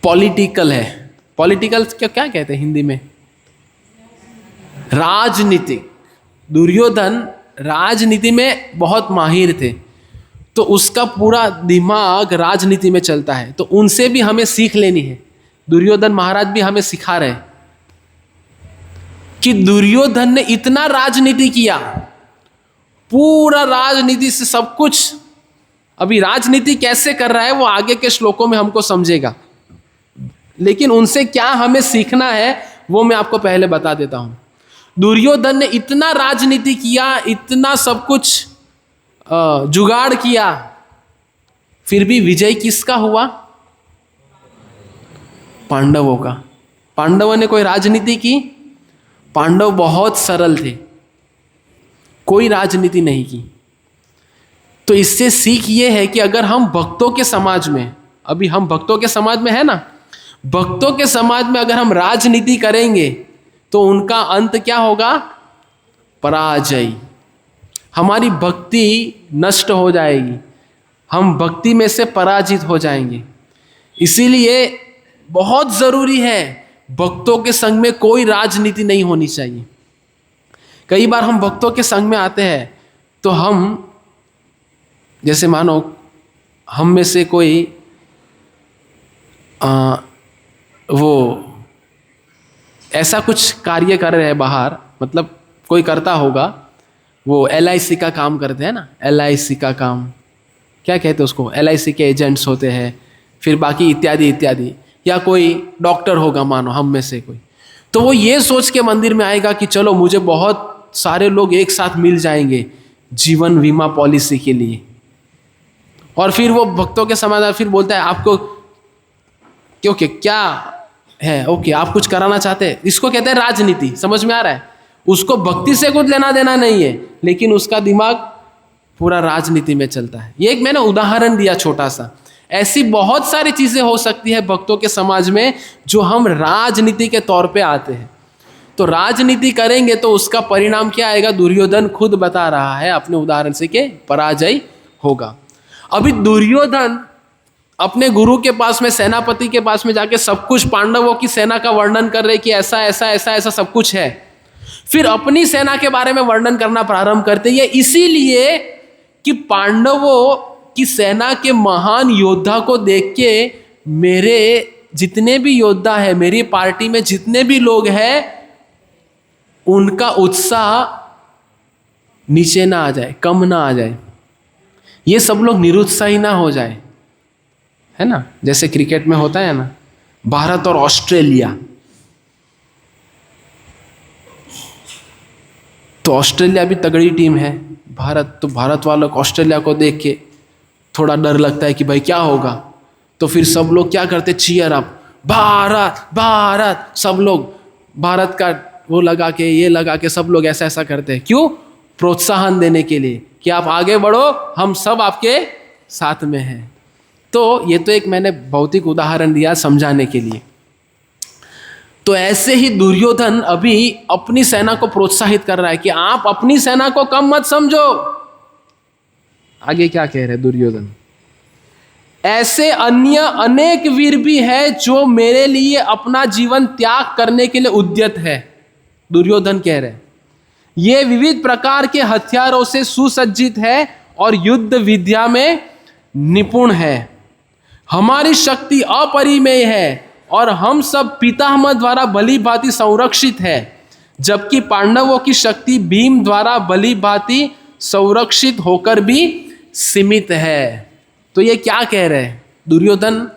पॉलिटिकल है। पॉलिटिकल क्या कहते हैं हिंदी में? राजनीतिक। दुर्योधन राजनीति में बहुत माहिर थे, तो उसका पूरा दिमाग राजनीति में चलता है। तो उनसे भी हमें सीख लेनी है। दुर्योधन महाराज भी हमें सिखा रहे कि दुर्योधन ने इतना राजनीति किया, पूरा राजनीति से सब कुछ। अभी राजनीति कैसे कर रहा है वो आगे के श्लोकों में हमको समझेगा, लेकिन उनसे क्या हमें सीखना है वो मैं आपको पहले बता देता हूं। दुर्योधन ने इतना राजनीति किया, इतना सब कुछ जुगाड़ किया, फिर भी विजय किसका हुआ? पांडवों का। पांडवों ने कोई राजनीति की? पांडव बहुत सरल थे, कोई राजनीति नहीं की। तो इससे सीख ये है कि अगर हम भक्तों के समाज में, अभी हम भक्तों के समाज में है ना, भक्तों के समाज में अगर हम राजनीति करेंगे तो उनका अंत क्या होगा? पराजय। हमारी भक्ति नष्ट हो जाएगी, हम भक्ति में से पराजित हो जाएंगे। इसीलिए बहुत जरूरी है भक्तों के संग में कोई राजनीति नहीं होनी चाहिए। कई बार हम भक्तों के संग में आते हैं तो हम, जैसे मानो हम में से कोई वो ऐसा कुछ कार्य कर रहे हैं बाहर, मतलब कोई करता होगा, वो LIC का काम करते हैं ना, LIC का काम क्या कहते हैं उसको, LIC के एजेंट्स होते हैं, फिर बाकी इत्यादि इत्यादि, या कोई डॉक्टर होगा मानो हम में से कोई, तो वो ये सोच के मंदिर में आएगा कि चलो मुझे बहुत सारे लोग एक साथ मिल जाएंगे जीवन बीमा पॉलिसी के लिए। और फिर वो भक्तों के समाधान फिर बोलता है आपको क्योंकि क्या है, ओके आप कुछ कराना चाहते हैं, इसको कहते हैं राजनीति। समझ में आ रहा है? उसको भक्ति से कुछ लेना देना नहीं है, लेकिन उसका दिमाग पूरा राजनीति में चलता है। ये एक मैंने उदाहरण दिया छोटा सा। ऐसी बहुत सारी चीजें हो सकती है भक्तों के समाज में जो हम राजनीति के तौर पे आते हैं। तो राजनीति करेंगे तो उसका परिणाम क्या आएगा? दुर्योधन खुद बता रहा है अपने उदाहरण से कि पराजय होगा। अभी दुर्योधन अपने गुरु के पास में, सेनापति के पास में जाके सब कुछ पांडवों की सेना का वर्णन कर रहे कि ऐसा ऐसा ऐसा ऐसा सब कुछ है। फिर अपनी सेना के बारे में वर्णन करना प्रारंभ करते हैं, इसीलिए कि पांडवों की सेना के महान योद्धा को देख के मेरे जितने भी योद्धा है, मेरी पार्टी में जितने भी लोग हैं, उनका उत्साह नीचे ना आ जाए, कम ना आ जाए, ये सब लोग निरुत्साही ना हो जाए, है ना। जैसे क्रिकेट में होता है ना, भारत और ऑस्ट्रेलिया, तो ऑस्ट्रेलिया भी तगड़ी टीम है, भारत वालों को ऑस्ट्रेलिया को देख के थोड़ा डर लगता है कि भाई क्या होगा। तो फिर सब लोग क्या करते? चीयर अप, भारत भारत, सब लोग भारत का वो लगा के, ये लगा के सब लोग ऐसा ऐसा करते हैं। क्यों? प्रोत्साहन देने के लिए कि आप आगे बढ़ो, हम सब आपके साथ में हैं। तो ये तो एक मैंने भौतिक उदाहरण दिया समझाने के लिए। तो ऐसे ही दुर्योधन अभी अपनी सेना को प्रोत्साहित कर रहा है कि आप अपनी सेना को कम मत समझो। आगे क्या कह रहे दुर्योधन? ऐसे अन्य अनेक वीर भी है जो मेरे लिए अपना जीवन त्याग करने के लिए उद्यत है। दुर्योधन कह रहे ये विविध प्रकार के हथियारों से सुसज्जित है और युद्ध विद्या में निपुण है। हमारी शक्ति अपरिमेय है और हम सब पितामह द्वारा भली भांति संरक्षित है, जबकि पांडवों की शक्ति भीम द्वारा भली भांति संरक्षित होकर भी सीमित है। तो ये क्या कह रहे हैं? दुर्योधन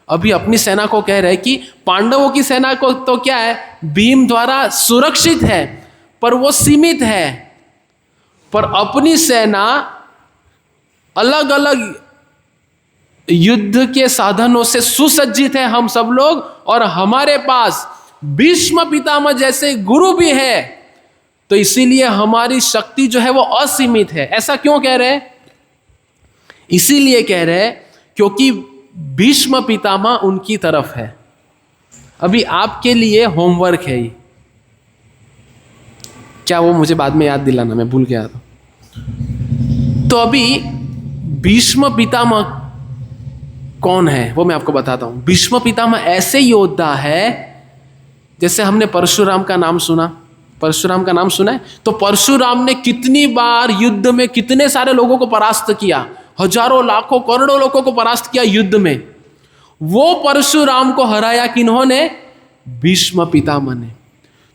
अभी अपनी सेना को कह रहे हैं कि पांडवों की सेना को तो क्या है, भीम द्वारा सुरक्षित है पर वो सीमित है, पर अपनी सेना अलग अलग युद्ध के साधनों से सुसज्जित है हम सब लोग, और हमारे पास भीष्म पितामह जैसे गुरु भी है, तो इसीलिए हमारी शक्ति जो है वो असीमित है। ऐसा क्यों कह रहे हैं? इसीलिए कह रहे हैं क्योंकि भीष्म पितामह उनकी तरफ है। अभी आपके लिए होमवर्क है ये, क्या वो मुझे बाद में याद दिलाना, मैं भूल गया था। तो अभी भीष्म पितामह कौन है वो मैं आपको बताता हूं। भीष्म पितामह ऐसे योद्धा है, जैसे हमने परशुराम का नाम सुना, परशुराम का नाम सुना है, तो परशुराम ने कितनी बार युद्ध में कितने सारे लोगों को परास्त किया, हजारों लाखों करोड़ों लोगों को परास्त किया युद्ध में। वो परशुराम को हराया किन्होंने? भीष्म पितामह ने।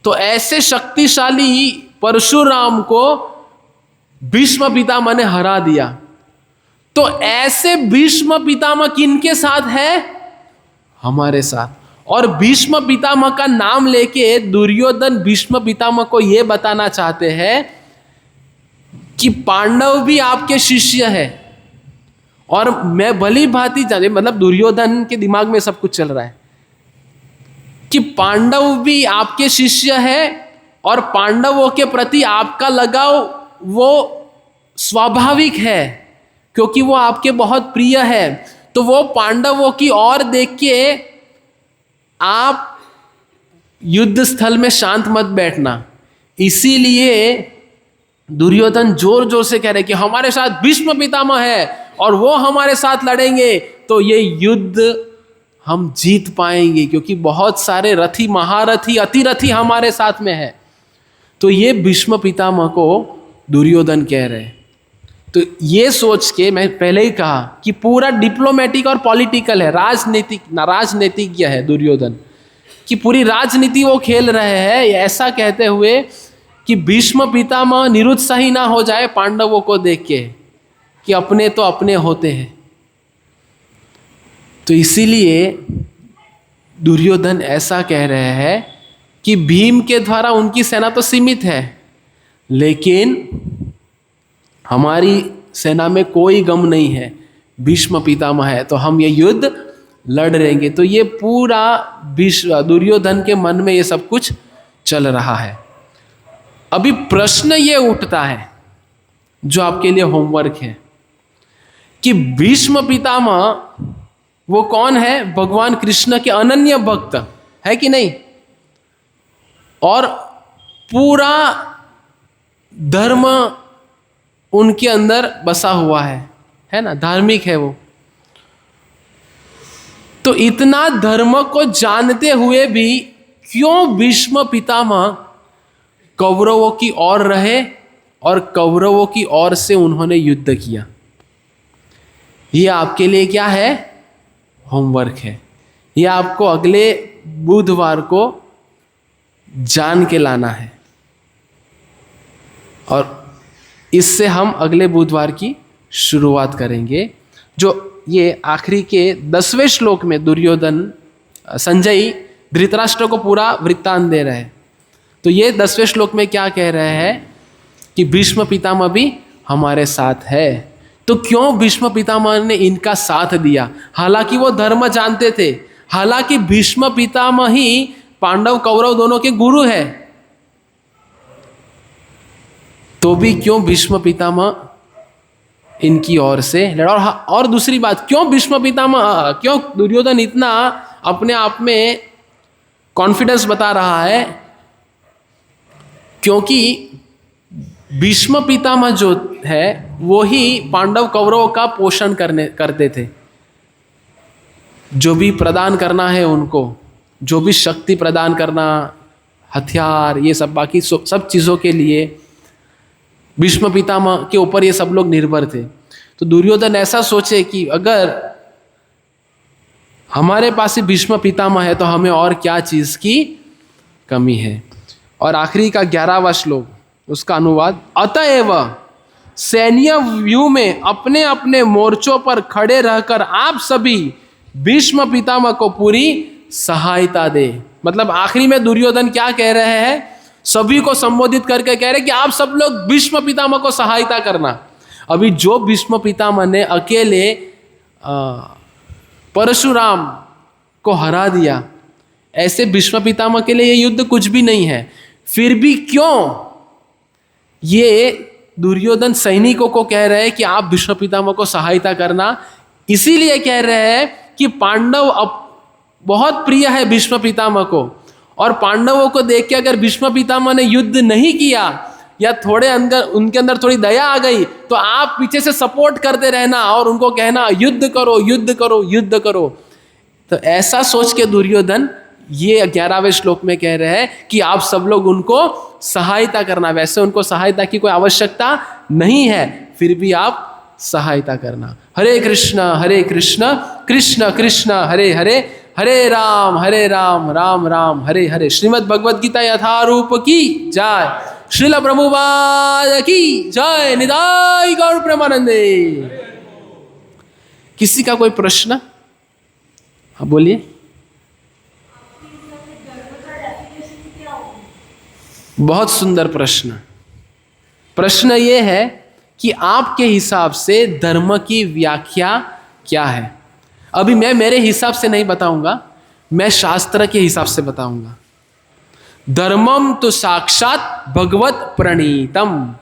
तो ऐसे शक्तिशाली परशुराम को भीष्म पितामह ने हरा दिया। तो ऐसे भीष्म पितामह किनके साथ है? हमारे साथ। और भीष्म पितामह का नाम लेके दुर्योधन भीष्म पितामह को यह बताना चाहते हैं कि पांडव भी आपके शिष्य है, और मैं भली भांति जाने, मतलब दुर्योधन के दिमाग में सब कुछ चल रहा है कि पांडव भी आपके शिष्य है और पांडवों के प्रति आपका लगाव वो स्वाभाविक है क्योंकि वो आपके बहुत प्रिय है। तो वो पांडवों की ओर देख के आप युद्ध स्थल में शांत मत बैठना। इसीलिए दुर्योधन जोर जोर से कह रहे कि हमारे साथ भीष्म पितामह है और वो हमारे साथ लड़ेंगे तो ये युद्ध हम जीत पाएंगे, क्योंकि बहुत सारे रथी, महारथी, अतिरथी हमारे साथ में है। तो ये भीष्म पितामह को दुर्योधन कह रहे हैं। तो ये सोच के मैं पहले ही कहा कि पूरा डिप्लोमेटिक और पॉलिटिकल है, राजनीतिज्ञ है दुर्योधन, कि पूरी राजनीति वो खेल रहे हैं, ऐसा कहते हुए कि भीष्म पितामह निरुत्साही ना हो जाए पांडवों को देख के कि अपने तो अपने होते हैं। तो इसीलिए दुर्योधन ऐसा कह रहे हैं कि भीम के द्वारा उनकी सेना तो सीमित है, लेकिन हमारी सेना में कोई गम नहीं है, भीष्म पितामह है, तो हम ये युद्ध लड़ रहेंगे। तो ये पूरा दुर्योधन के मन में ये सब कुछ चल रहा है। अभी प्रश्न ये उठता है जो आपके लिए होमवर्क है कि भीष्म पितामह वो कौन है? भगवान कृष्ण के अनन्य भक्त है कि नहीं? और पूरा धर्म उनके अंदर बसा हुआ है ना, धार्मिक है वो। तो इतना धर्म को जानते हुए भी क्यों भीष्म पितामह कौरवों की ओर रहे और कौरवों की ओर से उन्होंने युद्ध किया? ये आपके लिए क्या है? होमवर्क है। ये आपको अगले बुधवार को जान के लाना है, और इससे हम अगले बुधवार की शुरुआत करेंगे। जो ये आखिरी के 10वें श्लोक में दुर्योधन संजय धृतराष्ट्र को पूरा वृत्तांत दे रहे हैं। तो ये 10वें श्लोक में क्या कह रहे हैं कि भीष्म पितामह भी हमारे साथ है। तो क्यों भीष्म पितामह ने इनका साथ दिया? हालांकि वो धर्म जानते थे, हालांकि भीष्म पितामह ही पांडव कौरव दोनों के गुरु है, तो भी क्यों भीष्म पितामह इनकी ओर से लड़ा? और दूसरी बात, क्यों भीष्म पितामह, क्यों दुर्योधन इतना अपने आप में कॉन्फिडेंस बता रहा है? क्योंकि भीष्म पितामह जो है वो ही पांडव कौरवों का पोषण करते थे। जो भी प्रदान करना है उनको, जो भी शक्ति प्रदान करना, हथियार, ये सब बाकी सब चीज़ों के लिए भीष्म पितामह के ऊपर ये सब लोग निर्भर थे। तो दुर्योधन ऐसा सोचे कि अगर हमारे पास ही भीष्म पितामह है तो हमें और क्या चीज़ की कमी है। और आखिरी का 11वां श्लोक, उसका अनुवाद, अतएव सैन्य व्यू में अपने अपने मोर्चों पर खड़े रहकर आप सभी भीष्म पितामह को पूरी सहायता दे। मतलब आखिरी में दुर्योधन क्या कह रहे हैं? सभी को संबोधित करके कह रहे हैं कि आप सब लोग भीष्म पितामह को सहायता करना। अभी जो भीष्म पितामह ने अकेले परशुराम को हरा दिया, ऐसे भीष्म पितामह के लिए ये युद्ध कुछ भी नहीं है। फिर भी क्यों ये दुर्योधन सैनिकों को कह रहे हैं कि आप भीष्म पितामह को सहायता करना? इसीलिए कह रहे हैं कि पांडव अब बहुत प्रिय है भीष्म पितामह को, और पांडवों को देख के अगर भीष्म पितामह ने युद्ध नहीं किया या थोड़े अंदर उनके अंदर थोड़ी दया आ गई तो आप पीछे से सपोर्ट करते रहना और उनको कहना युद्ध करो युद्ध करो युद्ध करो। तो ऐसा सोच के दुर्योधन ये 11वें श्लोक में कह रहे हैं कि आप सब लोग उनको सहायता करना। वैसे उनको सहायता की कोई आवश्यकता नहीं है, फिर भी आप सहायता करना। हरे कृष्ण कृष्ण कृष्ण हरे हरे, हरे राम राम राम हरे हरे। श्रीमद् भगवद गीता यथारूप की जय। श्रील प्रभुपाद की जय। निताई गौर प्रेमानंदे। किसी का कोई प्रश्न? हाँ बोलिए। बहुत सुंदर प्रश्न। प्रश्न ये है कि आपके हिसाब से धर्म की व्याख्या क्या है? अभी मैं मेरे हिसाब से नहीं बताऊंगा, मैं शास्त्र के हिसाब से बताऊंगा। धर्मम तो साक्षात भगवत प्रणीतम।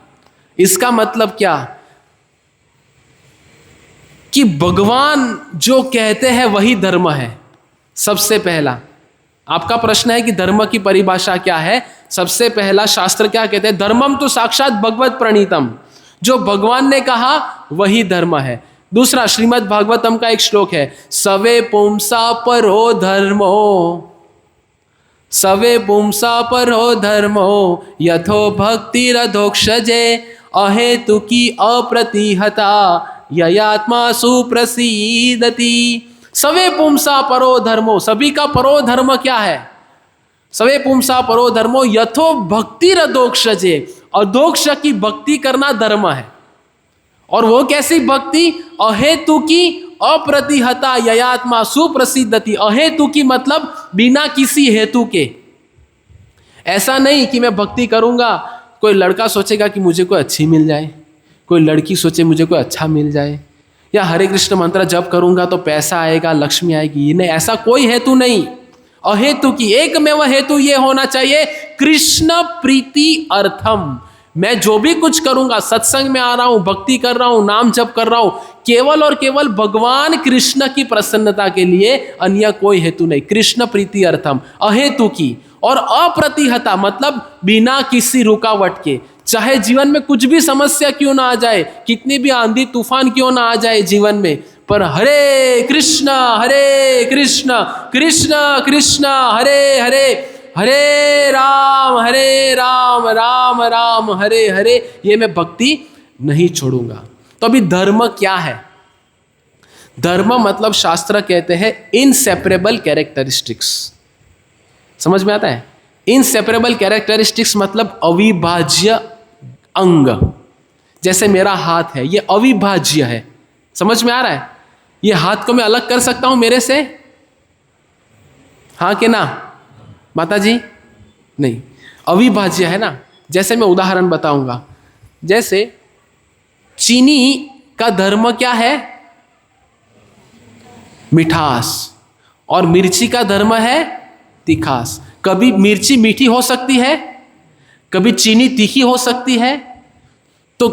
इसका मतलब क्या? कि भगवान जो कहते हैं वही धर्म है। सबसे पहला आपका प्रश्न है कि धर्म की परिभाषा क्या है? सबसे पहला शास्त्र क्या कहते हैं? धर्मम तो साक्षात भगवत प्रणीतम। जो भगवान ने कहा वही धर्म है। दूसरा श्रीमद् भागवतम का एक श्लोक है, सवे पुंसा परो धर्मो, सवे पुंसा परो धर्मो यथो भक्तिरधोक्षजे अहेतु की अप्रतिहता ययात्मा सुप्रसीदति। सवे पुंसा परो धर्मो, सभी का परो धर्म क्या है? सवे पुंसा परो धर्मो यथो भक्तिरधोक्षजे, अधोक्ष की भक्ति करना धर्म है। और वो कैसी भक्ति? अहेतु की अप्रतिहता ययात्मा सुप्रसिद्धति। अहेतु की मतलब बिना किसी हेतु के। ऐसा नहीं कि मैं भक्ति करूंगा, कोई लड़का सोचेगा कि मुझे कोई अच्छी मिल जाए, कोई लड़की सोचे मुझे कोई अच्छा मिल जाए, या हरे कृष्ण मंत्र जप करूंगा तो पैसा आएगा, लक्ष्मी आएगी। ये नहीं, ऐसा कोई हेतु नहीं। अहेतु की एकमेव हेतु ये होना चाहिए, कृष्ण प्रीति अर्थम। मैं जो भी कुछ करूंगा, सत्संग में आ रहा हूं, भक्ति कर रहा हूं, नाम जप कर रहा हूं, केवल और केवल भगवान कृष्ण की प्रसन्नता के लिए, अन्य कोई हेतु नहीं। कृष्ण प्रीति अर्थम, अहेतु की। और अप्रतिहता मतलब बिना किसी रुकावट के, चाहे जीवन में कुछ भी समस्या क्यों ना आ जाए, कितनी भी आंधी तूफान क्यों ना आ जाए जीवन में, पर हरे कृष्ण कृष्ण कृष्ण हरे हरे, हरे राम राम राम हरे हरे, ये मैं भक्ति नहीं छोड़ूंगा। तो अभी धर्म क्या है? धर्म मतलब शास्त्र कहते हैं इनसेपरेबल कैरेक्टरिस्टिक्स। समझ में आता है? इनसेपरेबल कैरेक्टरिस्टिक्स मतलब अविभाज्य अंग। जैसे मेरा हाथ है, ये अविभाज्य है। समझ में आ रहा है? ये हाथ को मैं अलग कर सकता हूं मेरे से? हाँ कि ना माता जी? नहीं, अविभाज्य है ना। जैसे मैं उदाहरण बताऊंगा, जैसे चीनी का धर्म क्या है? मिठास। और मिर्ची का धर्म है तीखास। कभी मिर्ची मीठी हो सकती है, कभी चीनी तीखी हो सकती है। तो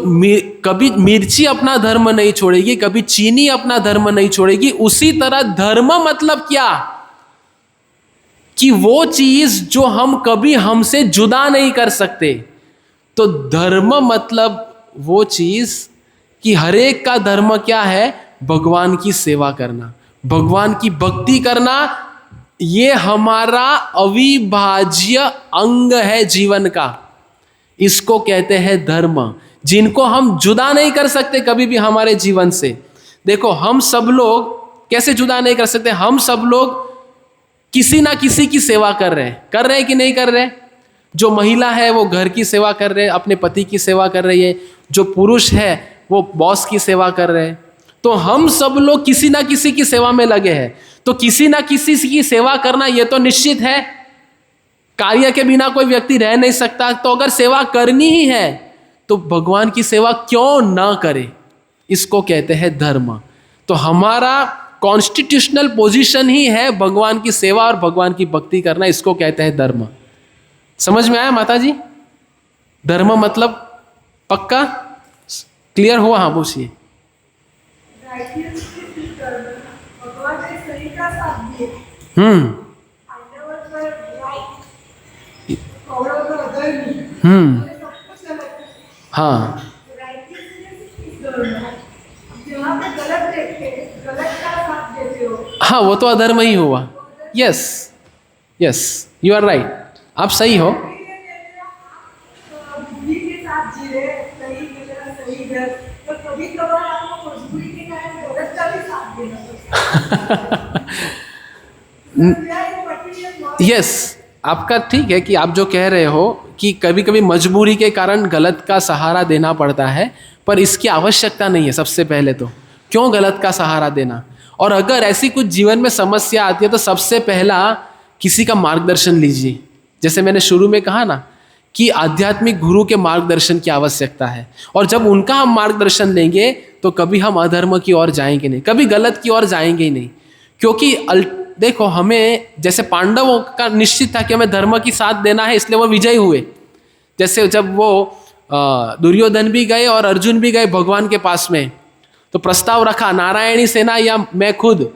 कभी मिर्ची अपना धर्म नहीं छोड़ेगी, कभी चीनी अपना धर्म नहीं छोड़ेगी। उसी तरह धर्म मतलब क्या? कि वो चीज जो हम कभी हमसे जुदा नहीं कर सकते। तो धर्म मतलब वो चीज कि हरेक का धर्म क्या है? भगवान की सेवा करना, भगवान की भक्ति करना। ये हमारा अविभाज्य अंग है जीवन का। इसको कहते हैं धर्म, जिनको हम जुदा नहीं कर सकते कभी भी हमारे जीवन से। देखो, हम सब लोग कैसे जुदा नहीं कर सकते? हम सब लोग किसी ना किसी की सेवा कर रहे हैं कि नहीं कर रहे? जो महिला है वो घर की सेवा कर रहे हैं, अपने पति की सेवा कर रही है। जो पुरुष है वो बॉस की सेवा कर रहे हैं। तो हम सब लोग किसी ना किसी की सेवा में लगे हैं। तो किसी ना किसी की सेवा करना ये तो निश्चित है। कार्य के बिना कोई व्यक्ति रह नहीं सकता। तो अगर सेवा करनी ही है तो भगवान की सेवा क्यों ना करे? इसको कहते हैं धर्म। तो हमारा कॉन्स्टिट्यूशनल पोजीशन ही है भगवान की सेवा और भगवान की भक्ति करना। इसको कहते हैं धर्म। समझ में आया माता जी? धर्म मतलब पक्का क्लियर हुआ? हाँ पूछिए। हाँ हाँ, वो तो अधर्म ही हुआ। Yes yes, you are right, आप सही हो। यस, आपका ठीक है कि आप जो कह रहे हो कि कभी कभी मजबूरी के कारण गलत का सहारा देना पड़ता है, पर इसकी आवश्यकता नहीं है। सबसे पहले तो क्यों गलत का सहारा देना? और अगर ऐसी कुछ जीवन में समस्या आती है तो सबसे पहला किसी का मार्गदर्शन लीजिए। जैसे मैंने शुरू में कहा ना कि आध्यात्मिक गुरु के मार्गदर्शन की आवश्यकता है। और जब उनका हम मार्गदर्शन लेंगे तो कभी हम अधर्म की ओर जाएंगे नहीं, कभी गलत की ओर जाएंगे ही नहीं। क्योंकि देखो, हमें जैसे पांडवों का निश्चित था कि हमें धर्म की साथ देना है, इसलिए वो विजयी हुए। जैसे जब वो दुर्योधन भी गए और अर्जुन भी गए भगवान के पास में, तो प्रस्ताव रखा नारायणी सेना या मैं खुद।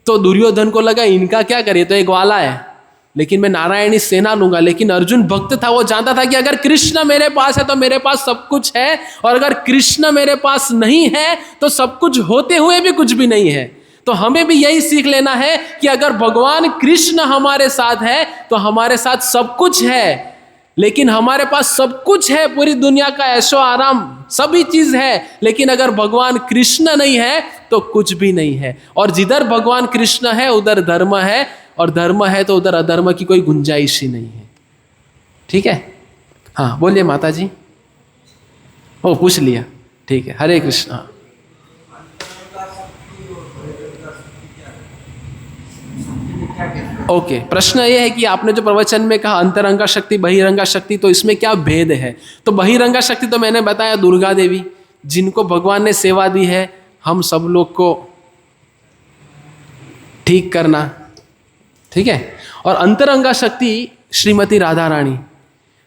तो दुर्योधन को लगा इनका क्या करे, तो एक ग्वाला है, लेकिन मैं नारायणी सेना लूंगा। लेकिन अर्जुन भक्त था, वो जानता था कि अगर कृष्ण मेरे पास है तो मेरे पास सब कुछ है, और अगर कृष्ण मेरे पास नहीं है तो सब कुछ होते हुए भी कुछ भी नहीं है। तो हमें भी यही सीख लेना है कि अगर भगवान कृष्ण हमारे साथ है तो हमारे साथ सब कुछ है। लेकिन हमारे पास सब कुछ है, पूरी दुनिया का ऐशो आराम सभी चीज है, लेकिन अगर भगवान कृष्ण नहीं है तो कुछ भी नहीं है। और जिधर भगवान कृष्ण है उधर धर्म है, और धर्म है तो उधर अधर्म की कोई गुंजाइश ही नहीं है। ठीक है? हाँ बोलिए माता जी। ओ पूछ लिया, ठीक है। हरे कृष्णा। ओके, प्रश्न ये है कि आपने जो प्रवचन में कहा अंतरंगा शक्ति बहिरंगा शक्ति, तो इसमें क्या भेद है? तो बहिरंगा शक्ति तो मैंने बताया दुर्गा देवी, जिनको भगवान ने सेवा दी है हम सब लोग को ठीक करना, ठीक है। और अंतरंगा शक्ति श्रीमती राधा रानी,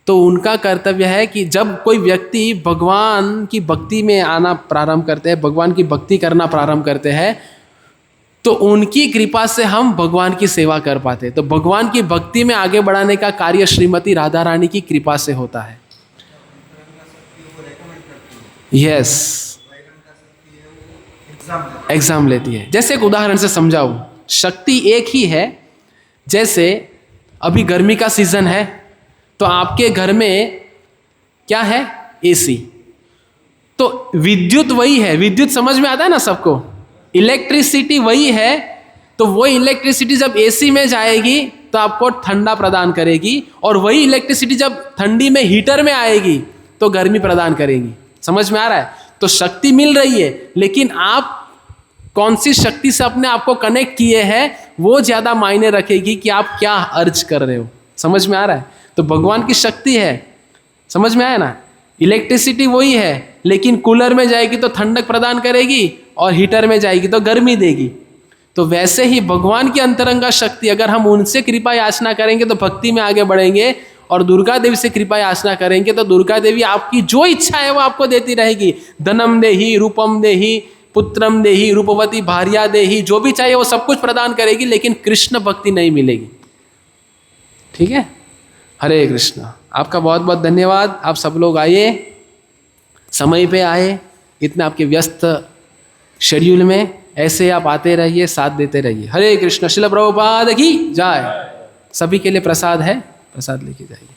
तो उनका कर्तव्य है कि जब कोई व्यक्ति भगवान की भक्ति में आना प्रारंभ करते हैं, भगवान की भक्ति करना प्रारंभ करते हैं, तो उनकी कृपा से हम भगवान की सेवा कर पाते हैं। तो भगवान की भक्ति में आगे बढ़ाने का कार्य श्रीमती राधा रानी की कृपा से होता है। यस, एग्जाम लेती है। जैसे एक उदाहरण से समझाऊं, शक्ति एक ही है। जैसे अभी गर्मी का सीजन है, तो आपके घर में क्या है? एसी। तो विद्युत वही है, विद्युत समझ में आता है ना सबको, इलेक्ट्रिसिटी वही है। तो वो इलेक्ट्रिसिटी जब एसी में जाएगी तो आपको ठंडा प्रदान करेगी, और वही इलेक्ट्रिसिटी जब ठंडी में हीटर में आएगी तो गर्मी प्रदान करेगी। समझ में आ रहा है? तो शक्ति मिल रही है, लेकिन आप कौन सी शक्ति से अपने आप को कनेक्ट किए हैं वो ज्यादा मायने रखेगी कि आप क्या अर्ज कर रहे हो। समझ में आ रहा है? तो भगवान की शक्ति है, समझ में आया ना? इलेक्ट्रिसिटी वही है, लेकिन कूलर में जाएगी तो ठंडक प्रदान करेगी और हीटर में जाएगी तो गर्मी देगी। तो वैसे ही भगवान की अंतरंगा शक्ति, अगर हम उनसे कृपा याचना करेंगे तो भक्ति में आगे बढ़ेंगे, और दुर्गा देवी से कृपा याचना करेंगे तो दुर्गा देवी आपकी जो इच्छा है वो आपको देती रहेगी। धनम देही, रूपम देही, पुत्रम देही, रूपवती भार्या देही, जो भी चाहिए वो सब कुछ प्रदान करेगी, लेकिन कृष्ण भक्ति नहीं मिलेगी। ठीक है? हरे कृष्ण। आपका बहुत बहुत धन्यवाद। आप सब लोग आइए, समय पे आए, इतने आपके व्यस्त शेड्यूल में ऐसे आप आते रहिए, साथ देते रहिए। हरे कृष्ण। श्रील प्रभुपाद की जय। सभी के लिए प्रसाद है, प्रसाद लेके जाइए।